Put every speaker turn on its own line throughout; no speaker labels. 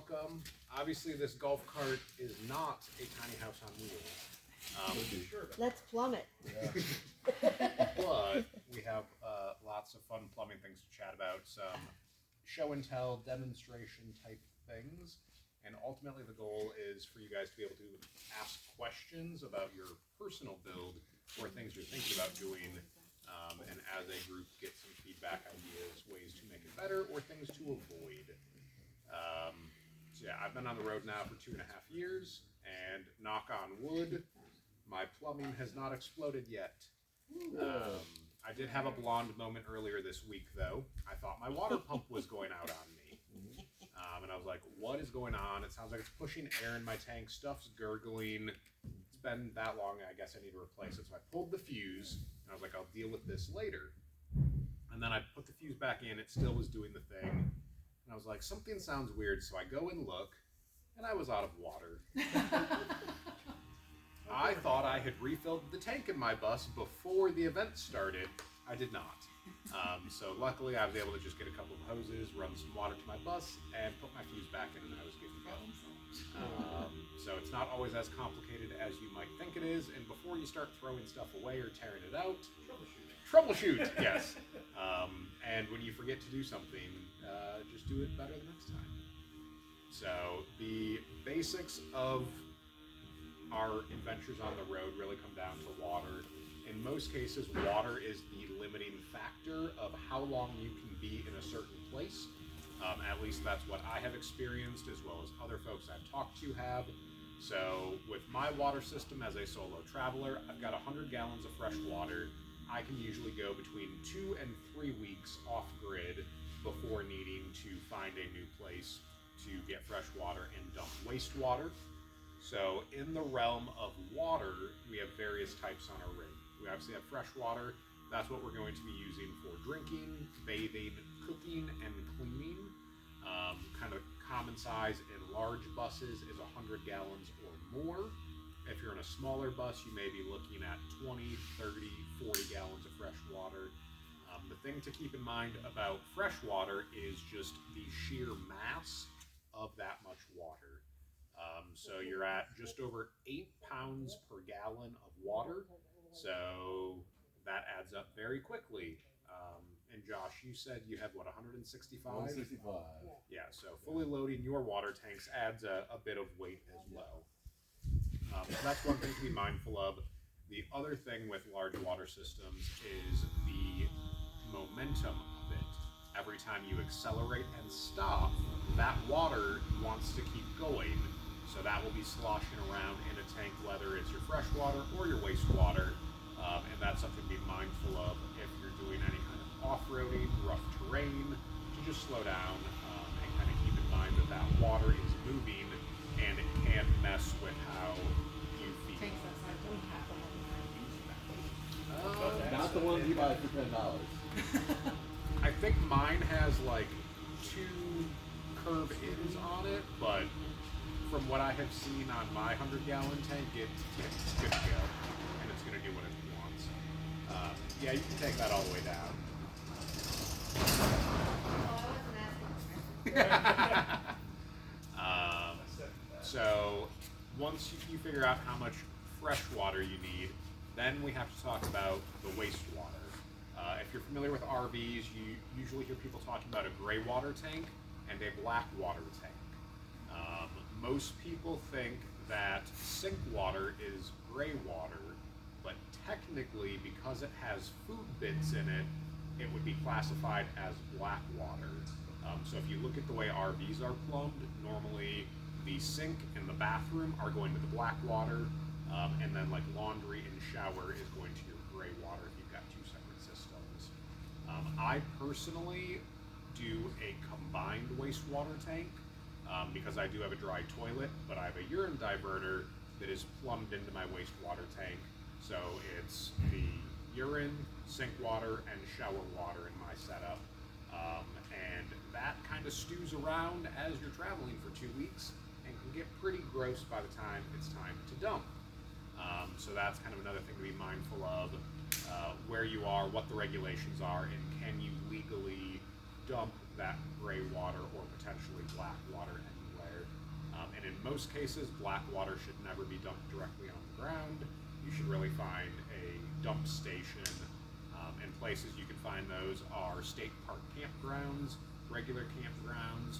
welcome. Obviously, this golf cart is not a tiny house on wheels.
Let's plumb it.
Yeah.
But we have lots of fun plumbing things to chat about, some show and tell, demonstration type things, and ultimately the goal is for you guys to be able to ask questions about your personal build or things you're thinking about doing, and as a group get some feedback, ideas, ways to make it better, or things to avoid. So yeah, I've been on the road now for 2.5 years, and knock on wood, my plumbing has not exploded yet. I did have a blonde moment earlier this week, though. I thought my water pump was going out on me. And I was like, what is going on? It sounds like it's pushing air in my tank. Stuff's gurgling. It's been that long, I guess I need to replace it. So I pulled the fuse, and I was like, I'll deal with this later. And then I put the fuse back in. It still was doing the thing. And I was like, something sounds weird. So I go and look, and I was out of water. I thought I had refilled the tank in my bus before the event started. I did not. So luckily I was able to just get a couple of hoses, run some water to my bus, and put my fuse back in, and I was good to go. So it's not always as complicated as you might think it is, and before you start throwing stuff away or tearing it out, troubleshoot, yes. And when you forget to do something, just do it better the next time. So the basics of our adventures on the road really come down to water. In most cases, water is the limiting factor of how long you can be in a certain place. At least that's what I have experienced, as well as other folks I've talked to have. So with my water system as a solo traveler, I've got 100 gallons of fresh water. I can usually go between 2 and 3 weeks off grid before needing to find a new place to get fresh water and dump wastewater. So in the realm of water, we have various types on our rig. We obviously have fresh water. That's what we're going to be using for drinking, bathing, cooking, and cleaning. Kind of common size in large buses is 100 gallons or more. If you're in a smaller bus, you may be looking at 20, 30, 40 gallons of fresh water. The thing to keep in mind about fresh water is just the sheer mass of that much water. So you're at just over 8 pounds per gallon of water. So that adds up very quickly. And Josh, you said you had what, 165?
165.
Yeah, so fully loading your water tanks adds a bit of weight as well. So that's one thing to be mindful of. The other thing with large water systems is the momentum of it. Every time you accelerate and stop, that water wants to keep going. So that will be sloshing around in a tank, whether it's your fresh water or your wastewater. And that's something to be mindful of if you're doing any kind of off-roading, rough terrain, to just slow down and kind of keep in mind that that water is moving and it can mess with how you feel.
Not the ones you buy for $10.
I think mine has like 2 curb ins on it, but from what I have seen on my 100-gallon tank, it's good to go, and it's going to do what it wants. Yeah, you can take that all the way down. So once you figure out how much fresh water you need, then we have to talk about the wastewater. If you're familiar with RVs, you usually hear people talking about a gray water tank and a black water tank. Most people think that sink water is gray water, but technically, because it has food bits in it, it would be classified as black water. So if you look at the way RVs are plumbed, normally the sink and the bathroom are going to the black water, and then like laundry and shower is going to your gray water if you've got 2 separate systems. I personally do a combined wastewater tank because I do have a dry toilet, but I have a urine diverter that is plumbed into my wastewater tank. So it's the urine, sink water, and shower water in my setup. And that kind of stews around as you're traveling for 2 weeks and can get pretty gross by the time it's time to dump. So that's kind of another thing to be mindful of, where you are, what the regulations are, and can you legally dump that gray water or potentially black water anywhere. And in most cases, black water should never be dumped directly on the ground. You should really find a dump station. And places you can find those are state park campgrounds, regular campgrounds.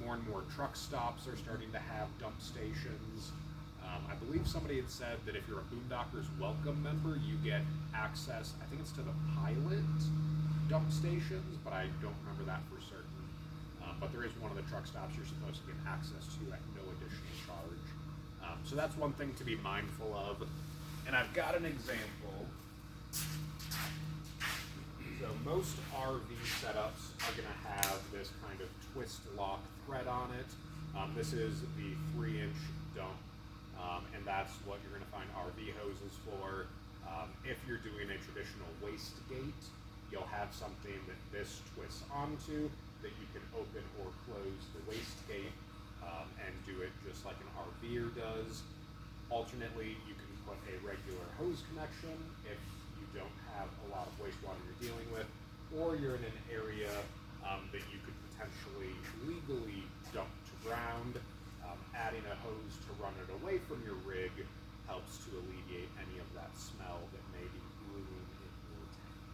More and more truck stops are starting to have dump stations. I believe somebody had said that if you're a Boondockers Welcome member, you get access, I think it's to the pilot dump stations, but I don't remember that for certain. But there is one of the truck stops you're supposed to get access to at no additional charge. So that's one thing to be mindful of. And I've got an example. So most RV setups are going to have this kind of twist lock thread on it. This is the 3-inch dump, and that's what you're going to find RV hoses for. If you're doing a traditional wastegate, you'll have something that this twists onto that you can open or close the wastegate and do it just like an RVer does. Alternately, you can put a regular hose connection if you don't have a lot of wastewater you're dealing with, or you're in an area that you could potentially legally dump to ground. Adding a hose to run it away from your rig helps to alleviate any of that smell that may be brewing in your tank.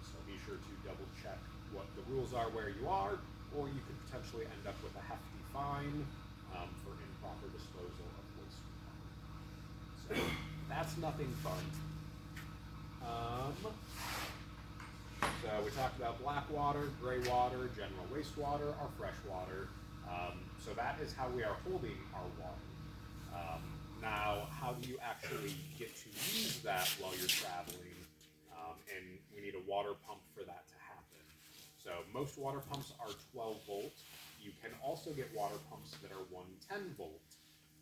So be sure to double check what the rules are where you are, or you could potentially end up with a hefty fine for improper disposal of wastewater. So that's nothing fun. So we talked about black water, gray water, general wastewater, our fresh water. So that is how we are holding our water. Now, how do you actually get to use that while you're traveling? And we need a water pump for that to happen. So most water pumps are 12 volt. You can also get water pumps that are 110 volt.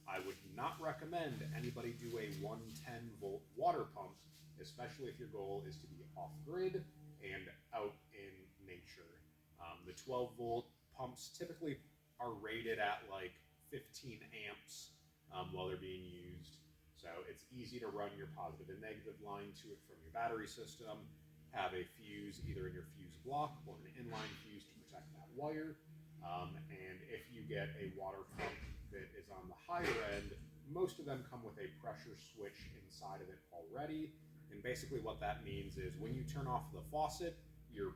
I would not recommend anybody do a 110 volt water pump, especially if your goal is to be off grid and out in nature. The 12 volt pumps typically are rated at like 15 amps while they're being used. So it's easy to run your positive and negative line to it from your battery system, have a fuse either in your fuse block or an inline fuse to protect that wire. And if you get a water pump that is on the higher end, most of them come with a pressure switch inside of it already. And basically what that means is when you turn off the faucet, your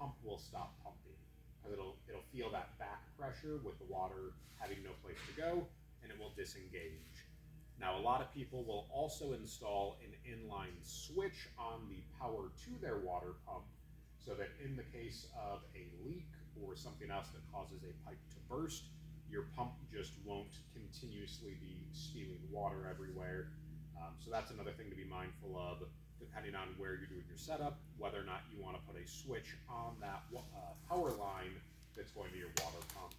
pump will stop pumping. Because it'll feel that back pressure with the water having no place to go, and it will disengage. Now, a lot of people will also install an inline switch on the power to their water pump, so that in the case of a leak or something else that causes a pipe to burst, your pump just won't continuously be spewing water everywhere. So that's another thing to be mindful of, depending on where you're doing your setup, whether or not you want to put a switch on that power line that's going to your water pump.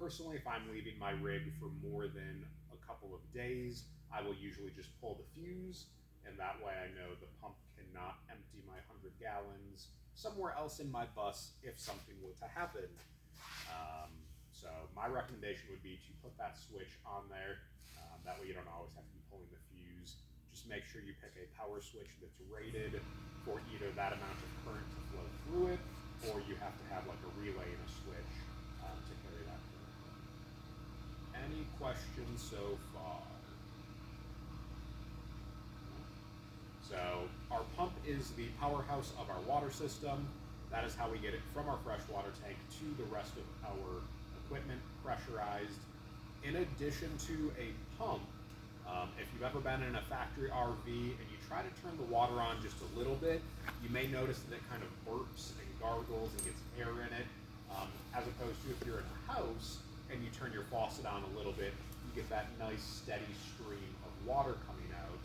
Personally, if I'm leaving my rig for more than a couple of days, I will usually just pull the fuse, and that way I know the pump cannot empty my 100 gallons somewhere else in my bus if something were to happen. So my recommendation would be to put that switch on there. That way you don't always have to be pulling the fuse. Just make sure you pick a power switch that's rated for either that amount of current to flow through it, or you have to have like a relay and a switch to carry that current. Any questions so far? So our pump is the powerhouse of our water system. That is how we get it from our freshwater tank to the rest of our equipment pressurized. In addition to a pump, if you've ever been in a factory RV and you try to turn the water on just a little bit, you may notice that it kind of burps and gargles and gets air in it, as opposed to if you're in a house and you turn your faucet on a little bit, you get that nice steady stream of water coming out.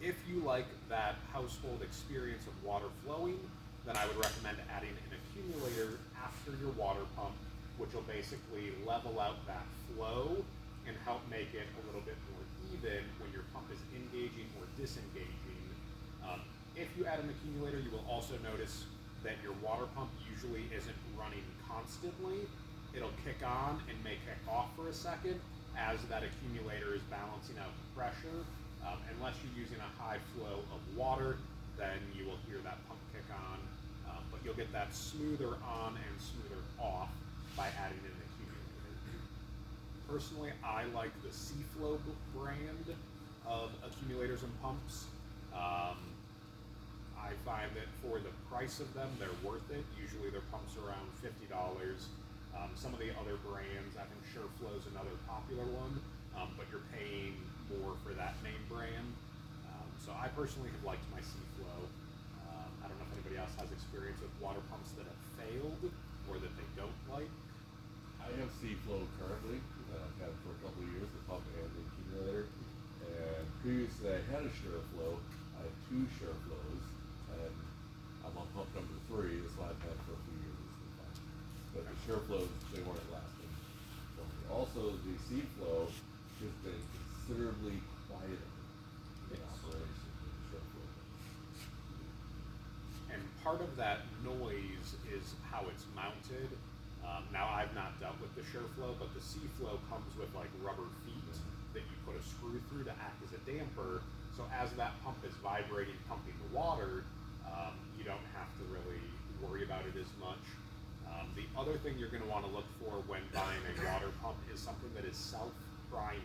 If you like that household experience of water flowing, then I would recommend adding an accumulator after your water pump, which will basically level out that flow and help make it a little bit more even when your pump is engaging or disengaging. If you add an accumulator, you will also notice that your water pump usually isn't running constantly. It'll kick on and may kick off for a second as that accumulator is balancing out the pressure. Unless you're using a high flow of water, then you will hear that pump kick on. But you'll get that smoother on and smoother off by adding in an accumulator. Personally, I like the Seaflow brand of accumulators and pumps. I find that for the price of them, they're worth it. Usually their pumps are around $50. Some of the other brands, I think SureFlow is another popular one, but you're paying more for that name brand. So I personally have liked my Seaflow. I don't know if anybody else has experience with water pumps that have failed or that they don't like.
I have Seaflow currently. I've had it for a couple of years, the pump and the accumulator. And previously I had a SureFlow. I have 2 SureFlows, and I'm on pump number 3. This one I've had for a few years. It's been fine. But the SureFlows, they weren't lasting. Also, the Seaflow has been considerably quieter in operation than the SureFlow.
And part of that noise is how it's mounted. Now I've not dealt with the SureFlow, but the Seaflow comes with like rubber feet that you put a screw through to act as a damper. So as that pump is vibrating, pumping the water, you don't have to really worry about it as much. The other thing you're going to want to look for when buying a water pump is something that is self-priming.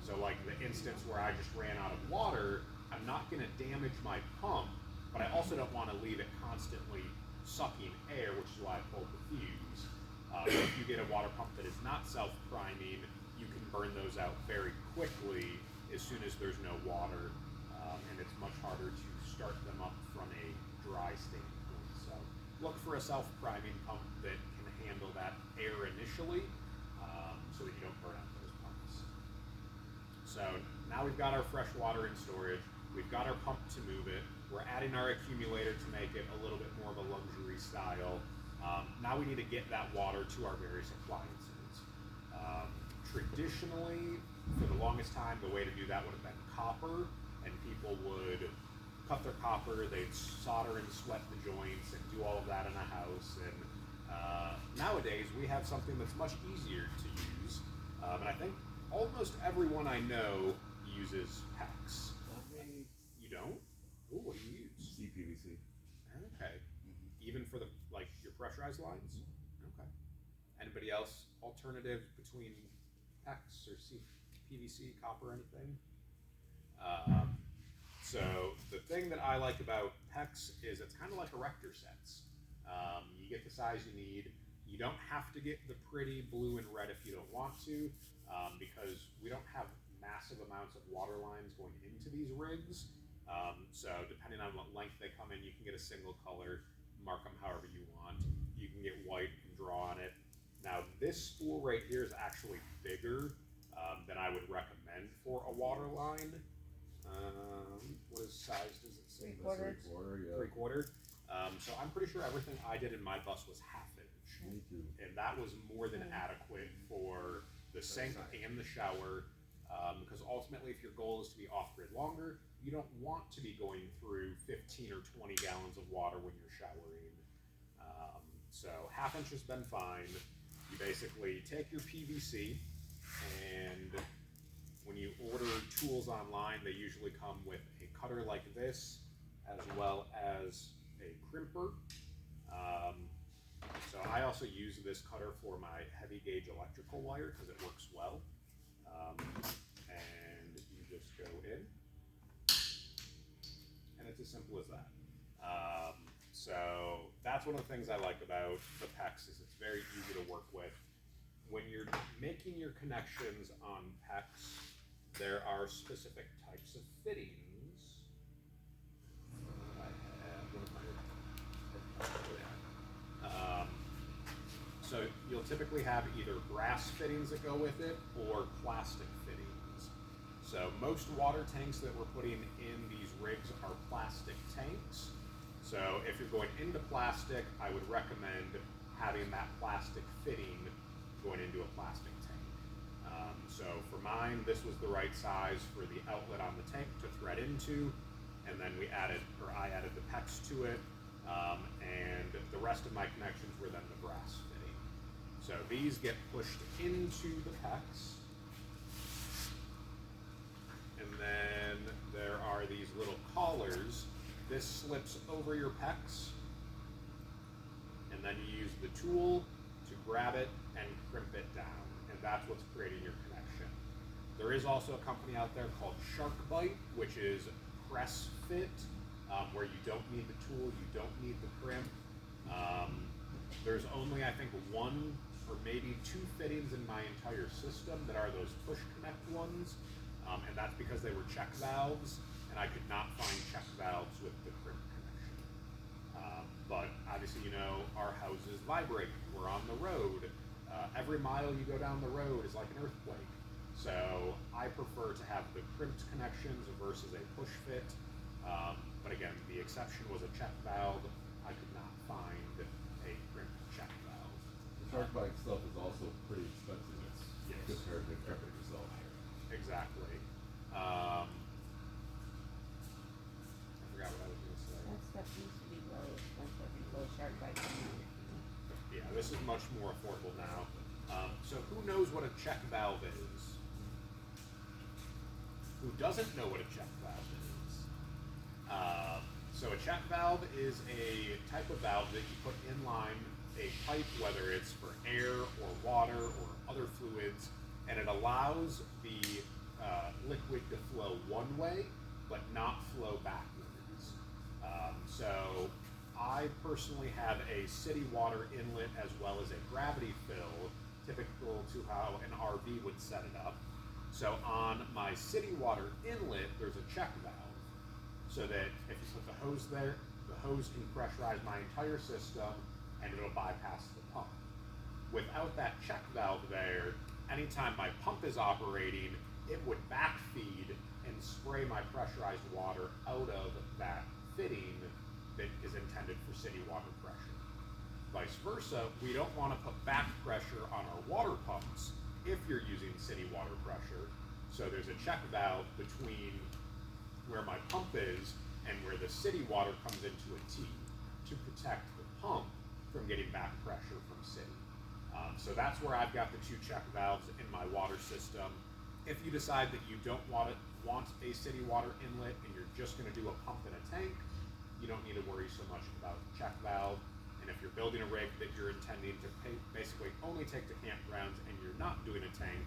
So like the instance where I just ran out of water, I'm not going to damage my pump, but I also don't want to leave it constantly sucking air, which is why I pulled the fuse. If you get a water pump that is not self-priming, you can burn those out very quickly as soon as there's no water, and it's much harder to start them up from a dry standpoint. So look for a self-priming pump that can handle that air initially, so that you don't burn out those pumps. So now we've got our fresh water in storage, we've got our pump to move it, we're adding our accumulator to make it a little bit more of a luxury style. Now we need to get that water to our various appliances. Traditionally, for the longest time, the way to do that would have been copper, and people would cut their copper, they'd solder and sweat the joints and do all of that in a house. And nowadays, we have something that's much easier to use, and I think almost everyone I know uses PEX. You don't? Ooh, what do you use?
CPVC.
Okay. Even for the your pressurized lines? Okay. Anybody else alternative between PEX or PVC, copper, anything? So the thing that I like about PEX is it's kind of like erector sets. You get the size you need. You don't have to get the pretty blue and red if you don't want to, because we don't have massive amounts of water lines going into these rigs. So depending on what length they come in, you can get a single color, mark them however you want. You can get white and draw on it. Now this spool right here is actually bigger than I would recommend for a water line. What size does it say?
3/4.
3/4, yeah.
3/4. So I'm pretty sure everything I did in my bus was 1/2 inch.
Me too.
And that was more than adequate for the sink and the shower, because ultimately if your goal is to be off-grid longer, you don't want to be going through 15 or 20 gallons of water when you're showering. So 1/2 inch has been fine. You basically take your PVC, and when you order tools online, they usually come with a cutter like this, as well as a crimper. So I also use this cutter for my heavy gauge electrical wire because it works well. And you just go in, and it's as simple as that. So that's one of the things I like about the PEX is it's very easy to work with. When you're making your connections on PEX, there are specific types of fittings. I have one of my. So you'll typically have either brass fittings that go with it or plastic fittings. So most water tanks that we're putting in these rigs are plastic tanks. So if you're going into plastic, I would recommend having that plastic fitting going into a plastic tank. So for mine, this was the right size for the outlet on the tank to thread into, and then I added the PEX to it, and the rest of my connections were then the brass fitting. So these get pushed into the PEX, and then there are these little collars. This slips over your PEX, and then you use the tool to grab it and crimp it down. And that's what's creating your connection. There is also a company out there called Sharkbite, which is press fit, where you don't need the tool, you don't need the crimp. There's only, I think, one or maybe two fittings in my entire system that are those push connect ones, and that's because they were check valves, and I could not find check valves with the crimp connection. But obviously, you know, our houses vibrate. We're on the road. Every mile you go down the road is like an earthquake. So I prefer to have the crimped connections versus a push fit. But again, the exception was a check valve. I could not find a crimped check valve.
The Sharkbite stuff is also pretty expensive
Yes.
compared to crimping yourself.
Exactly. I forgot what I was going to say.
That stuff used to be really expensive before Sharkbite came out.
Yeah, this is much more affordable now. So who knows what a check valve is? Who doesn't know what a check valve is? So a check valve is a type of valve that you put in line a pipe, whether it's for air or water or other fluids, and it allows the liquid to flow one way, but not flow backwards. So I personally have a city water inlet as well as a gravity fill, typical to how an RV would set it up. So on my city water inlet, there's a check valve, so that if you put the hose there, the hose can pressurize my entire system and it'll bypass the pump. Without that check valve there, anytime my pump is operating, it would backfeed and spray my pressurized water out of that fitting that is intended for city water pressure. Vice versa, we don't want to put back pressure on our water pumps if you're using city water pressure. So there's a check valve between where my pump is and where the city water comes into a T to protect the pump from getting back pressure from city. So that's where I've got the two check valves in my water system. If you decide that you don't want a city water inlet and you're just going to do a pump and a tank, you don't need to worry so much about the check valve. And if you're building a rig that you're intending to basically only take to campgrounds and you're not doing a tank,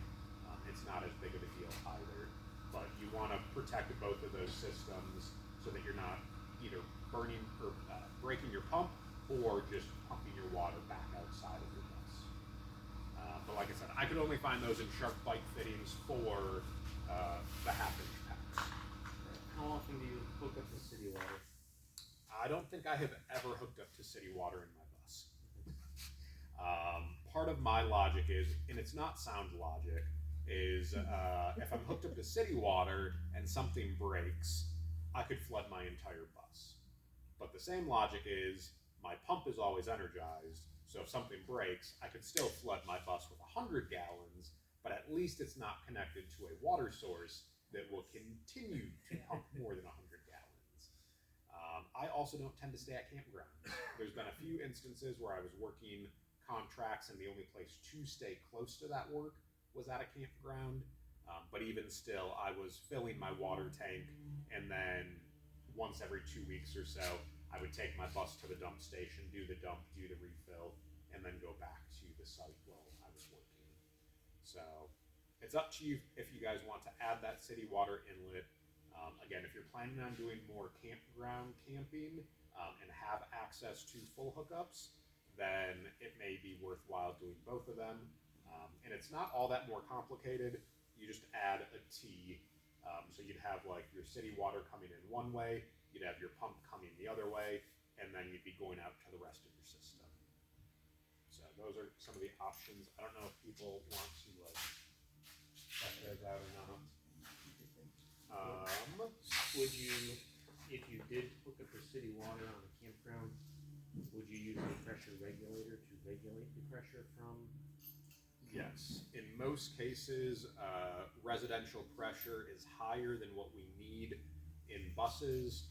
it's not as big of a deal either. But you want to protect both of those systems so that you're not either burning or breaking your pump or just pumping your water back outside of your bus. But like I said, I could only find those in Sharkbite fittings for the half-inch packs.
How often do you hook up to city water?
I don't think I have ever hooked up to city water in my bus. Part of my logic is, and it's not sound logic, is if I'm hooked up to city water and something breaks, I could flood my entire bus. But the same logic is, my pump is always energized, so if something breaks, I could still flood my bus with 100 gallons, but at least it's not connected to a water source that will continue to pump more than 100 gallons. I also don't tend to stay at campgrounds. There's been a few instances where I was working contracts and the only place to stay close to that work was at a campground. But even still, I was filling my water tank, and then once every 2 weeks or so, I would take my bus to the dump station, do the dump, do the refill, and then go back to the site while I was working. So it's up to you if you guys want to add that city water inlet. Again, if you're planning on doing more campground camping and have access to full hookups, then it may be worthwhile doing both of them. And it's not all that more complicated. You just add a T. So you'd have like your city water coming in one way, you'd have your pump coming the other way, and then you'd be going out to the rest of your system. So those are some of the options. I don't know if people want to check those out or not.
Would you, if you did hook up to city water on a campground, would you use a pressure regulator to regulate the pressure from?
Yes, in most cases, residential pressure is higher than what we need in buses.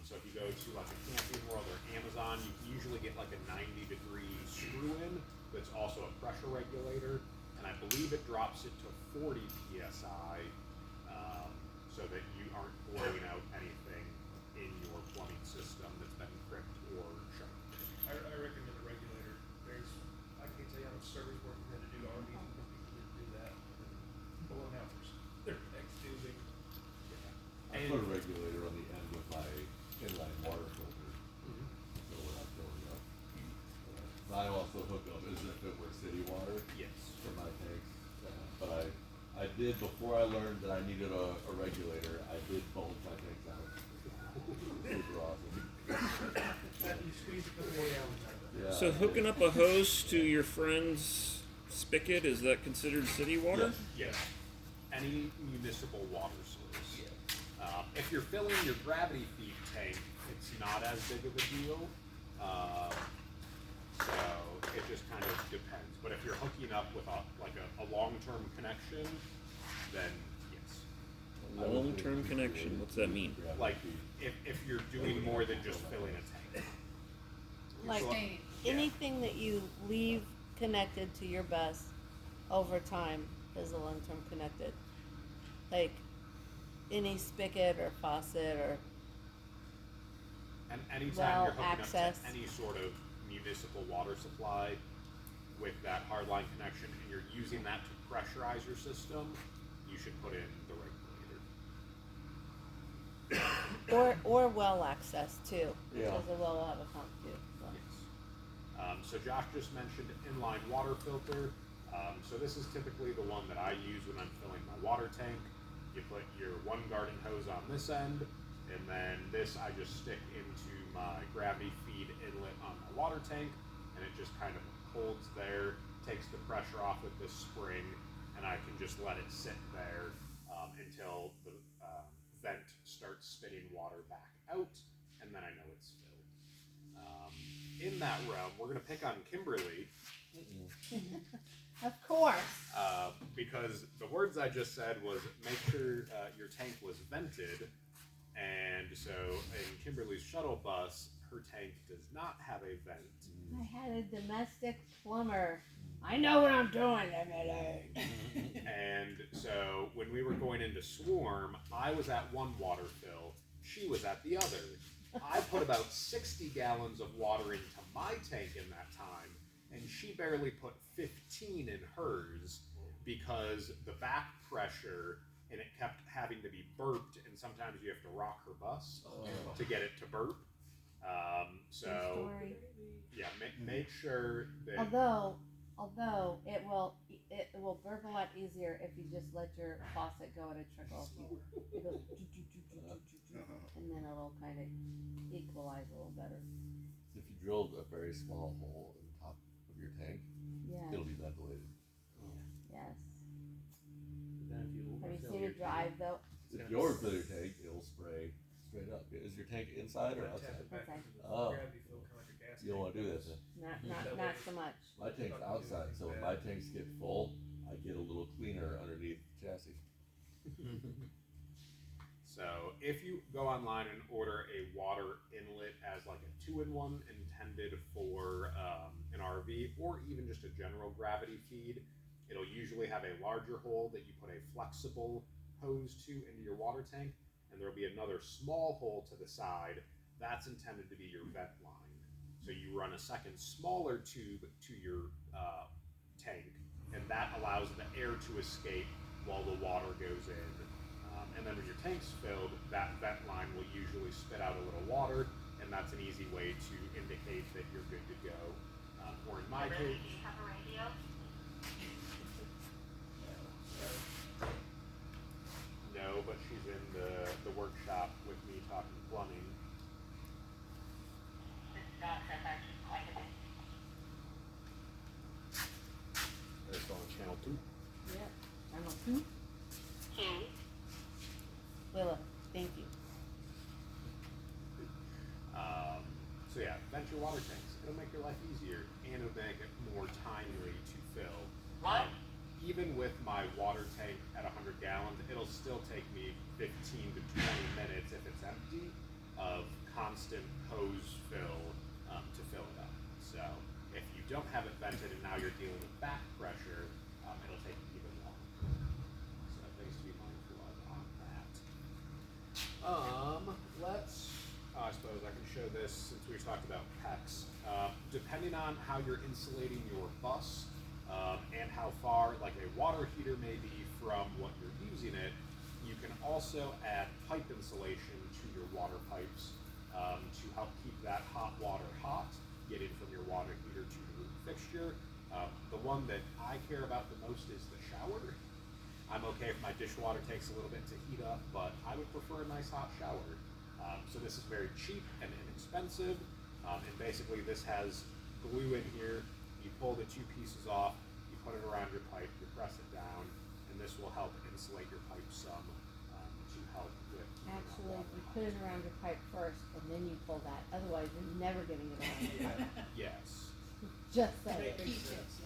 So if you go to like a Camping World or Amazon, you can usually get like a 90-degree screw-in that's also a pressure regulator, and I believe it drops it to 40 psi, so that you aren't blowing out anything in your plumbing system that's been crimped or sharp.
I recommend a regulator. I can't tell you how much service work we had to do to RVs because people didn't do
did before I learned that I needed a regulator. I did bulge my tanks out. Super awesome.
You squeeze a couple more gallons out of it.
Yeah.
So hooking up a hose to your friend's spigot, is that considered city water?
Yes. Any municipal water source. If you're filling your gravity feed tank, it's not as big of a deal. So it just kind of depends. But if you're hooking up with a long-term connection, then yes.
Long-term connection, what's that mean?
Like if you're doing more than just filling a tank.
Like
So,
anything that you leave connected to your bus over time is a long-term connected. Like any spigot or faucet or
And anytime
well,
you're hooking
access.
up to any sort of municipal water supply with that hardline connection and you're using that to pressurize your system, you should put in the regulator.
or well access too.
Yeah.
Because a well will have a pump too. So.
Yes. So Josh just mentioned inline water filter. So this is typically the one that I use when I'm filling my water tank. You put your one garden hose on this end, and then this I just stick into my gravity feed inlet on my water tank, and it just kind of holds there, takes the pressure off with this spring, and I can just let it sit there until the vent starts spitting water back out, and then I know it's filled. In that realm, we're going to pick on Kimberly
Of course.
because the words I just said was make sure your tank was vented, and so in Kimberly's shuttle bus, her tank does not have a vent.
I had a domestic plumber. I know what I'm doing, Emily.
And so when we were going into Swarm, I was at one water fill, she was at the other. I put about 60 gallons of water into my tank in that time, and she barely put 15 in hers because the back pressure, and it kept having to be burped, and sometimes you have to rock her bus to get it to burp. So
Story.
yeah, make sure that
Although it will burp a lot easier if you just let your faucet go and it trickles. It goes and then it'll kind of equalize a little better.
If you drilled a very small hole in the top of your tank,
Yeah.
it'll be ventilated.
Yes.
But then if you
Have you
overfill
seen
your
it drive though?
If you overfill your tank, it'll spray straight up. Is your tank inside or outside?
Okay.
Oh.
Gravity fill, kind of like a gas
You don't want to do
tank.
that then.
Not so much.
My tank's outside, so when my tanks get full, I get a little cleaner underneath the chassis.
So if you go online and order a water inlet as like a 2-in-1 intended for an RV or even just a general gravity feed, it'll usually have a larger hole that you put a flexible hose to into your water tank, and there'll be another small hole to the side that's intended to be your vent line. So you run a second smaller tube to your tank, and that allows the air to escape while the water goes in. And then when your tank's filled, that vent line will usually spit out a little water, and that's an easy way to indicate that you're good to go. Or in my case, no, but she's in the workshop with me talking plumbing. It's on channel 2.
Yep. Channel 2. Willa, thank you.
So yeah, vent your water tanks. It'll make your life easier, and it'll make it more timely to fill. Even with my water tank at 100 gallons, it'll still take me 15 to 20 minutes if it's empty of constant hose fill to fill it up. So if you don't have it vented and now you're dealing with back pressure, it'll take even longer. So things to be mindful of on that. I suppose I can show this since we talked about PEX. Depending on how you're insulating your bus and how far, like a water heater may be from what you're using it, you can also add pipe insulation to your water pipes to help keep that hot water hot, getting from your water heater to the room fixture. The one that I care about the most is the shower. I'm okay if my dishwater takes a little bit to heat up, but I would prefer a nice hot shower. So this is very cheap and inexpensive, and basically this has glue in here. You pull the two pieces off, you put it around your pipe, you press it down, and this will help insulate your pipe some to help with.
Actually, you put it around your pipe first, and then you pull that. Otherwise, you're never getting it around your pipe.
Yes.
Just saying.
Makes sense.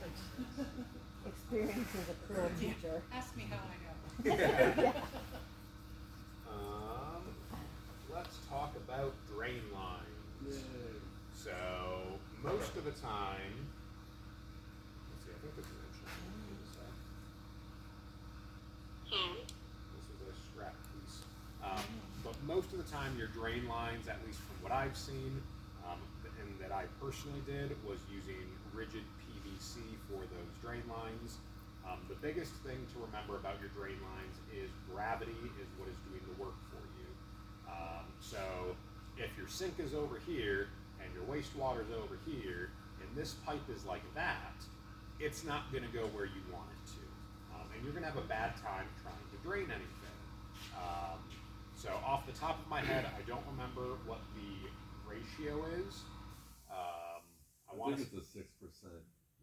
Experience is a cruel teacher.
Ask me how I know.
Yeah.
Let's talk about drain lines. So most of the time, let's see. I think this is interesting. This is a scrap piece. But most of the time, your drain lines, at least from what I've seen, and that I personally did, was using rigid PVC for those drain lines. The biggest thing to remember about your drain lines is gravity is what is doing the work for you. So if your sink is over here and your wastewater is over here, and this pipe is like that, it's not going to go where you want it to. And you're going to have a bad time trying to drain anything. So off the top of my head, I don't remember what the ratio is. I
think it's a 6%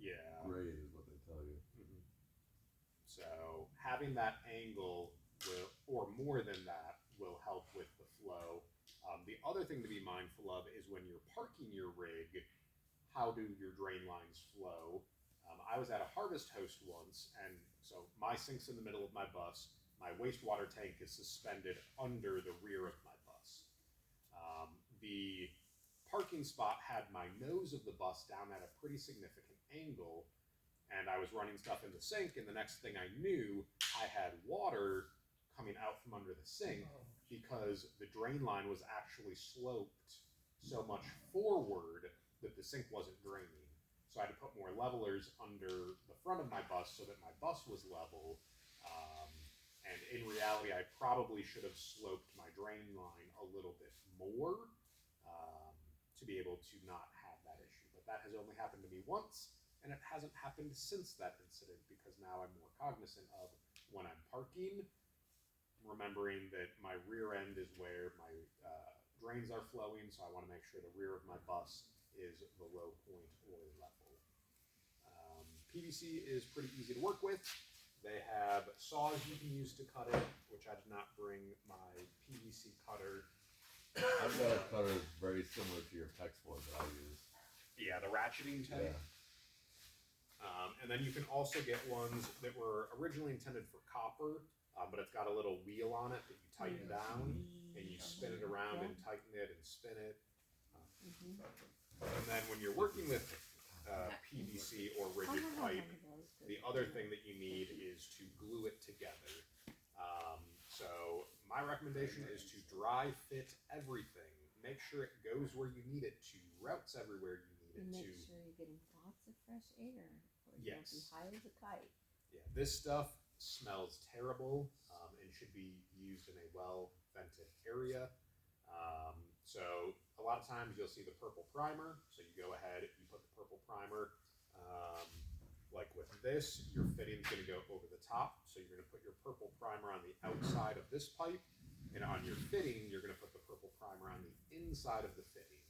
yeah.
grade is what they tell you.
Mm-hmm. So having that angle will, or more than that, will help with the flow. The other thing to be mindful of is when you're parking your rig, how do your drain lines flow? I was at a harvest host once, and so my sink's in the middle of my bus. My wastewater tank is suspended under the rear of my bus. The parking spot had my nose of the bus down at a pretty significant angle, and I was running stuff in the sink, and the next thing I knew, I had water coming out from under the sink because the drain line was actually sloped so much forward that the sink wasn't draining. So I had to put more levelers under the front of my bus so that my bus was level. And in reality, I probably should have sloped my drain line a little bit more to be able to not have that issue. But that has only happened to me once, and it hasn't happened since that incident because now I'm more cognizant of when I'm parking, remembering that my rear end is where my drains are flowing, so I want to make sure the rear of my bus is the low point or level. PVC is pretty easy to work with. They have saws you can use to cut it, which I did not bring my PVC cutter.
I've got a cutter that's very similar to your PEX board that I use.
Yeah, the ratcheting type.
Yeah.
And then you can also get ones that were originally intended for copper, but it's got a little wheel on it that you tighten down, and you spin it around and tighten it and spin it. And then when you're working with PVC or rigid pipe, the other thing that you need is to glue it together. So my recommendation is to dry fit everything. Make sure it goes where you need it to, routes everywhere you need it
And make
to.
sure you're getting lots of fresh air. Or you'll
Yes.
be high as a kite.
Yeah, this stuff smells terrible and should be used in a well-vented area. So a lot of times you'll see the purple primer. So you go ahead, you put the purple primer. Like with this, your fitting's going to go over the top. So you're going to put your purple primer on the outside of this pipe. And on your fitting, you're going to put the purple primer on the inside of the fitting.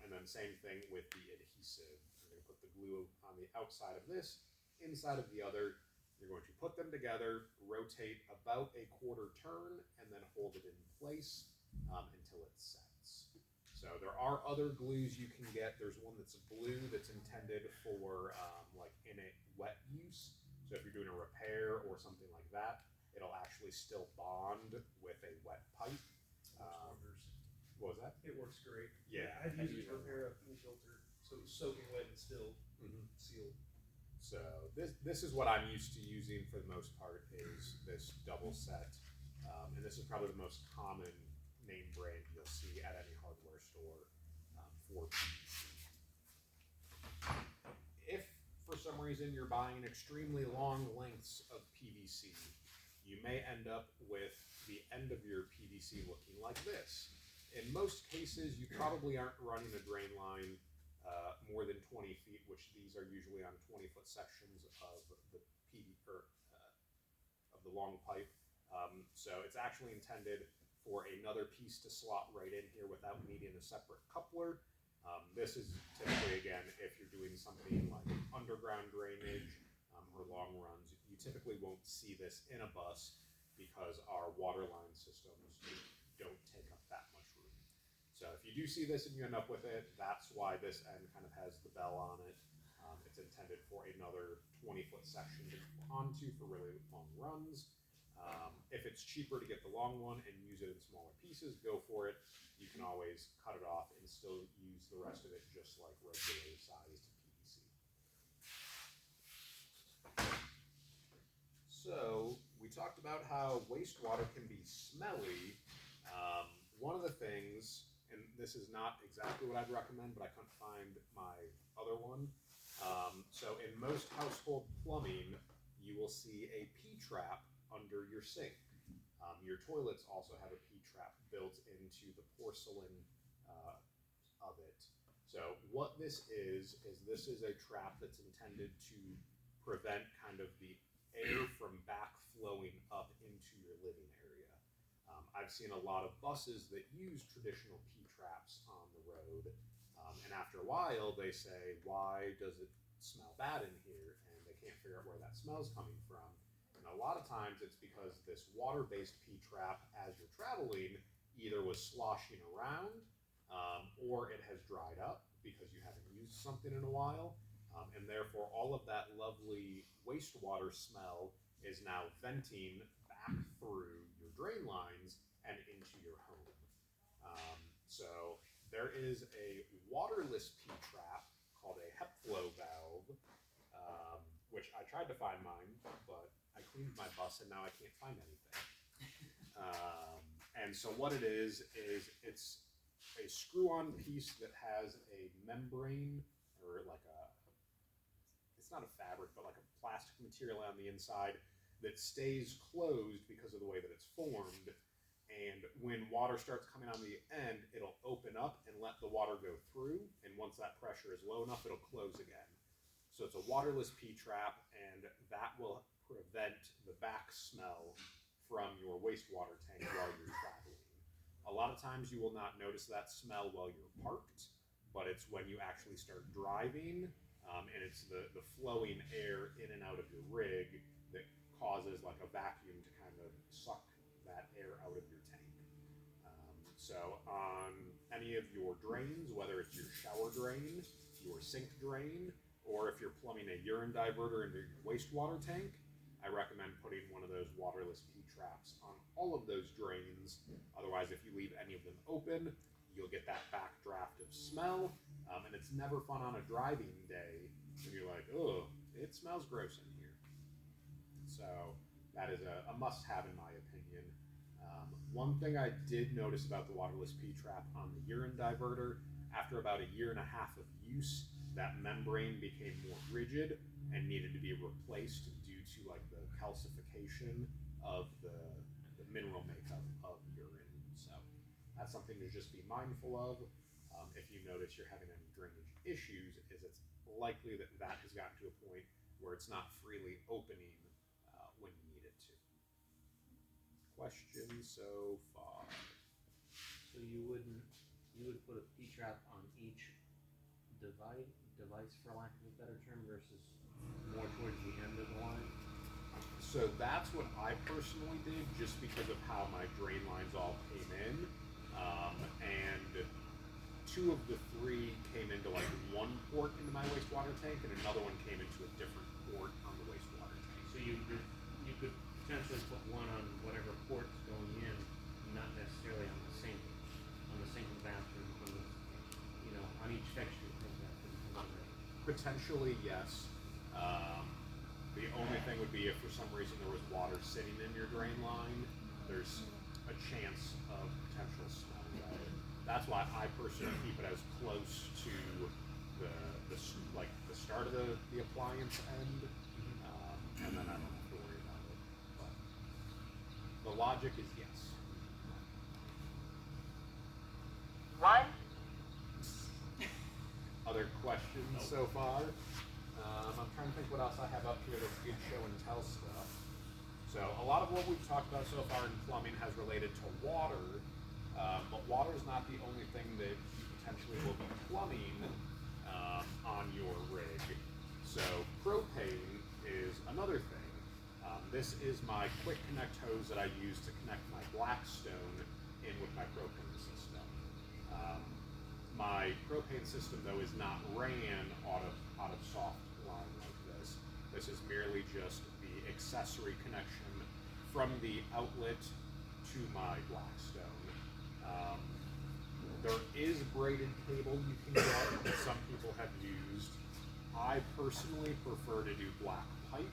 And then same thing with the adhesive. You're going to put the glue on the outside of this, inside of the other. You're going to put them together, rotate about a quarter turn, and then hold it in place until it sets. So there are other glues you can get. There's one that's blue that's intended for like in a wet use. So if you're doing a repair or something like that, it'll actually still bond with a wet pipe. What was that?
It works great.
Yeah.
I've used it to repair a pool filter, so it was soaking wet and still sealed.
So this is what I'm used to using for the most part is this double set, and this is probably the most common name brand you'll see at any hardware store for PVC. If for some reason you're buying extremely long lengths of PVC, you may end up with the end of your PVC looking like this. In most cases, you probably aren't running a drain line more than 20 feet, which these are usually on 20-foot sections of the the long pipe. So it's actually intended for another piece to slot right in here without needing a separate coupler. This is typically, again, if you're doing something like underground drainage or long runs, you typically won't see this in a bus because our water line systems don't take up that much room. So if you do see this and you end up with it, that's why this end kind of has the bell on it. It's intended for another 20-foot section to go onto for really long runs. If it's cheaper to get the long one and use it in smaller pieces, go for it. You can always cut it off and still use the rest of it just like regular sized PVC. So we talked about how wastewater can be smelly. One of the things, and this is not exactly what I'd recommend, but I couldn't find my other one. So in most household plumbing, you will see a P-trap under your sink. Your toilets also have a P-trap built into the porcelain of it. So what this is this is a trap that's intended to prevent kind of the air from backflowing up into your living area. I've seen a lot of buses that use traditional P-traps on the road, and after a while they say, why does it smell bad in here? And they can't figure out where that smell's coming from. And a lot of times it's because this water-based P-trap, as you're traveling, either was sloshing around, or it has dried up because you haven't used something in a while, and therefore all of that lovely wastewater smell is now venting back through your drain lines and into your home. So there is a waterless P-trap called a HEPFlow valve, which I tried to find mine, but I cleaned my bus and now I can't find anything. And so what it is it's a screw-on piece that has a membrane, or like it's not a fabric, but like a plastic material on the inside that stays closed because of the way that it's formed. And when water starts coming on the end, it'll open up and let the water go through. And once that pressure is low enough, it'll close again. So it's a waterless P-trap, and that will prevent the back smell from your wastewater tank while you're traveling. A lot of times you will not notice that smell while you're parked, but it's when you actually start driving, and it's the flowing air in and out of your rig that causes like a vacuum to kind of suck that air out of your tank. So on any of your drains, whether it's your shower drain, your sink drain, or if you're plumbing a urine diverter into your wastewater tank, I recommend putting one of those waterless P-traps on all of those drains. Otherwise, if you leave any of them open, you'll get that backdraft of smell, and it's never fun on a driving day when you're like, oh, it smells gross in here. So that is a must-have in my opinion. One thing I did notice about the waterless P-trap on the urine diverter, after about a year and a half of use, that membrane became more rigid and needed to be replaced due to like the calcification of the mineral makeup of urine. So that's something to just be mindful of. If you notice you're having any drainage issues, is it's likely that that has gotten to a point where it's not freely opening when you need it to. Questions so far?
So you would put a P-trap on each device, for lack of a better term, versus more towards the end of the line?
So that's what I personally did, just because of how my drain lines all came in, and two of the three came into like one port into my wastewater tank, and another one came into a different port on the wastewater tank.
So you could potentially put one on whatever port's going in, not necessarily on the sink of the bathroom, on each fixture.
Potentially, yes. The only thing would be if for some reason there was water sitting in your drain line, there's a chance of potential smell. That's why I personally keep it as close to the start of the appliance end, and then I don't have to worry about it. But the logic is yes.
One.
Other questions so far? I'm trying to think what else I have up here that's good show and tell stuff. So a lot of what we've talked about so far in plumbing has related to water, but water is not the only thing that you potentially will be plumbing on your rig. So propane is another thing. This is my quick connect hose that I use to connect my Blackstone in with my propane system. My propane system, though, is not ran out of soft line like this. This is merely just the accessory connection from the outlet to my Blackstone. There is braided cable you can get that some people have used. I personally prefer to do black pipe.